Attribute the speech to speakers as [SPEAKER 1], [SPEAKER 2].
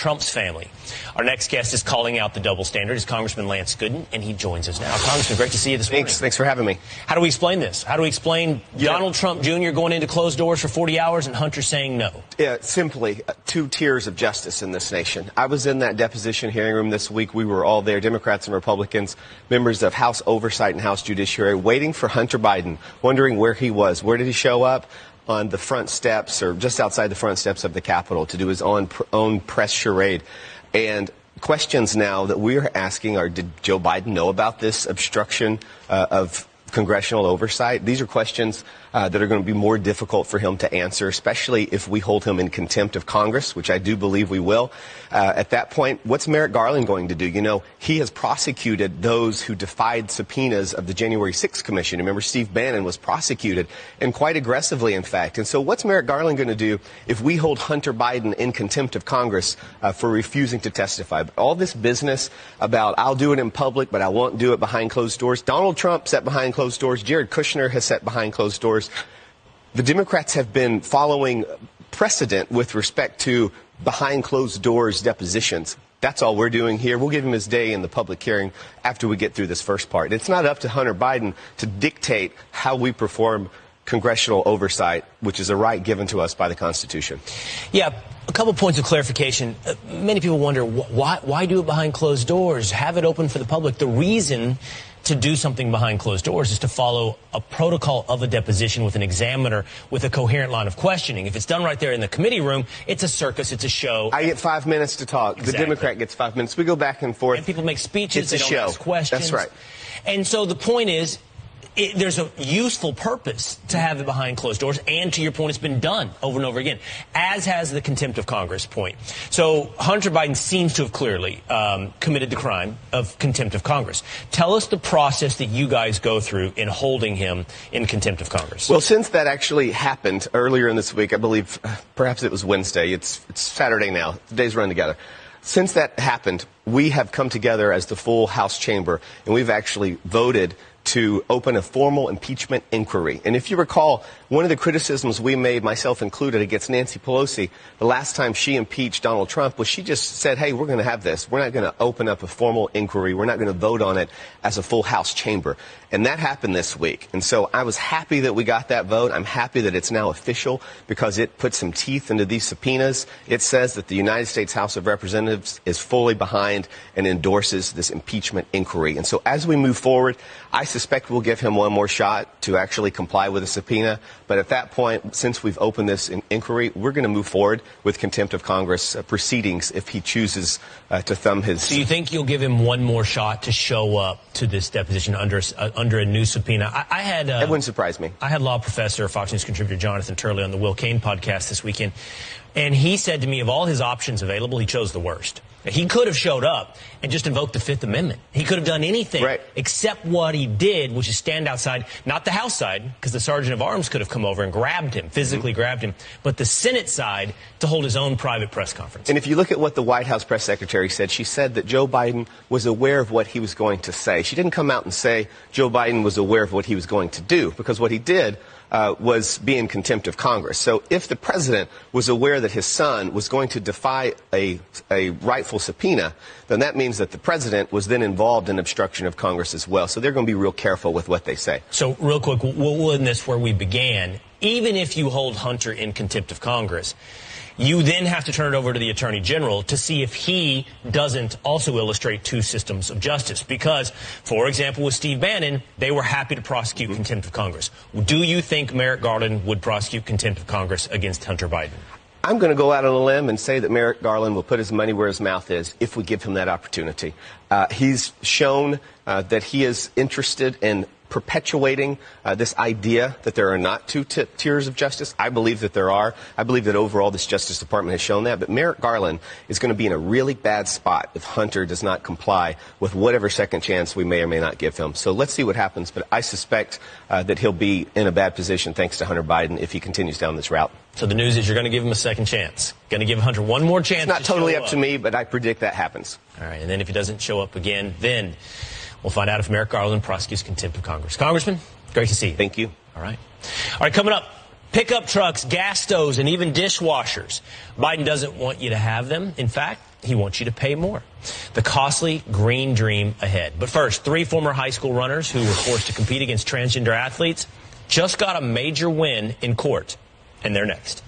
[SPEAKER 1] Trump's family. Our next guest is calling out the double standard is Congressman Lance Gooden, and he joins us now. Congressman, great to see you this morning.
[SPEAKER 2] Thanks for having me.
[SPEAKER 1] How do we explain this? How do we explain Donald Trump Jr. going into closed doors for 40 hours and Hunter saying no?
[SPEAKER 2] Yeah, simply two tiers of justice in this nation. I was in that deposition hearing room this week. We were all there, Democrats and Republicans, members of House Oversight and House Judiciary, waiting for Hunter Biden, wondering where he was. Where did he show up? On the front steps or just outside the front steps of the Capitol to do his own press charade. And questions now that we're asking are, did Joe Biden know about this obstruction of congressional oversight? These are questions that are going to be more difficult for him to answer, especially if we hold him in contempt of Congress, which I do believe we will. At that point, what's Merrick Garland going to do? You know, he has prosecuted those who defied subpoenas of the January 6th Commission. Remember, Steve Bannon was prosecuted, and quite aggressively, in fact. And so what's Merrick Garland going to do if we hold Hunter Biden in contempt of Congress for refusing to testify? All this business about I'll do it in public, but I won't do it behind closed doors. Donald Trump sat behind closed doors. Jared Kushner has sat behind closed doors. The Democrats have been following precedent with respect to behind closed doors depositions. That's all we're doing here. We'll give him his day in the public hearing after we get through this first part. It's not up to Hunter Biden to dictate how we perform congressional oversight, which is a right given to us by the Constitution.
[SPEAKER 1] Yeah, a couple points of clarification. Many people wonder, why do it behind closed doors? Have it open for the public. The reason to do something behind closed doors is to follow a protocol of a deposition with an examiner with a coherent line of questioning. If it's done right there in the committee room, it's a circus, it's a show.
[SPEAKER 2] I get 5 minutes to talk. Exactly. The Democrat gets 5 minutes. We go back and forth.
[SPEAKER 1] And people make speeches.
[SPEAKER 2] It's
[SPEAKER 1] they don't ask questions.
[SPEAKER 2] That's right.
[SPEAKER 1] And so the point is, there's a useful purpose to have it behind closed doors, and to your point, it's been done over and over again, as has the contempt of Congress point. So Hunter Biden seems to have clearly committed the crime of contempt of Congress. Tell us the process that you guys go through in holding him in contempt of Congress.
[SPEAKER 2] Well, since that actually happened earlier in this week, I believe perhaps it was Wednesday. It's Saturday now. The days run together. Since that happened, we have come together as the full House chamber, and we've actually voted to open a formal impeachment inquiry. And if you recall, one of the criticisms we made, myself included, against Nancy Pelosi the last time she impeached Donald Trump was she just said, hey, we're going to have this. We're not going to open up a formal inquiry. We're not going to vote on it as a full House chamber. And that happened this week. And so I was happy that we got that vote. I'm happy that it's now official because it puts some teeth into these subpoenas. It says that the United States House of Representatives is fully behind and endorses this impeachment inquiry. And so as we move forward, I suspect we'll give him one more shot to actually comply with a subpoena. But at that point, since we've opened this inquiry, we're going to move forward with contempt of Congress proceedings if he chooses to thumb his...
[SPEAKER 1] So you think you'll give him one more shot to show up to this deposition under a new subpoena? I had...
[SPEAKER 2] that wouldn't surprise me.
[SPEAKER 1] I had law professor, Fox News contributor Jonathan Turley on the Will Cain podcast this weekend. And he said to me, of all his options available, he chose the worst. He could have showed up and just invoked the Fifth Amendment. He could have done anything except what he did, which is stand outside, not the House side, because the Sergeant of Arms could have come over and grabbed him, physically grabbed him, but the Senate side to hold his own private press conference.
[SPEAKER 2] And if you look at what the White House press secretary said, she said that Joe Biden was aware of what he was going to say. She didn't come out and say Joe Biden was aware of what he was going to do, because what he did was be in contempt of Congress. So if the president was aware that his son was going to defy a rightful subpoena, then that means that the president was then involved in obstruction of Congress as well. So they're going to be real careful with what they say.
[SPEAKER 1] So real quick, we'll end this where we began. Even if you hold Hunter in contempt of Congress, you then have to turn it over to the Attorney General to see if he doesn't also illustrate two systems of justice. Because, for example, with Steve Bannon, they were happy to prosecute contempt of Congress. Do you think Merrick Garland would prosecute contempt of Congress against Hunter Biden?
[SPEAKER 2] I'm going to go out on a limb and say that Merrick Garland will put his money where his mouth is if we give him that opportunity. He's shown that he is interested in perpetuating this idea that there are not two tiers of justice. I believe that there are. I believe that overall this Justice Department has shown that. But Merrick Garland is going to be in a really bad spot if Hunter does not comply with whatever second chance we may or may not give him. So let's see what happens. But I suspect that he'll be in a bad position thanks to Hunter Biden if he continues down this route.
[SPEAKER 1] So the news is you're going to give him a second chance. Going to give Hunter one more chance.
[SPEAKER 2] It's not totally up to me, but I predict that happens.
[SPEAKER 1] All right. And then if he doesn't show up again, then we'll find out if Merrick Garland prosecutes contempt of Congress. Congressman, great to see you.
[SPEAKER 2] Thank you.
[SPEAKER 1] All right. All right, coming up, pickup trucks, gas stoves, and even dishwashers. Biden doesn't want you to have them. In fact, he wants you to pay more. The costly green dream ahead. But first, 3 former high school runners who were forced to compete against transgender athletes just got a major win in court. And they're next.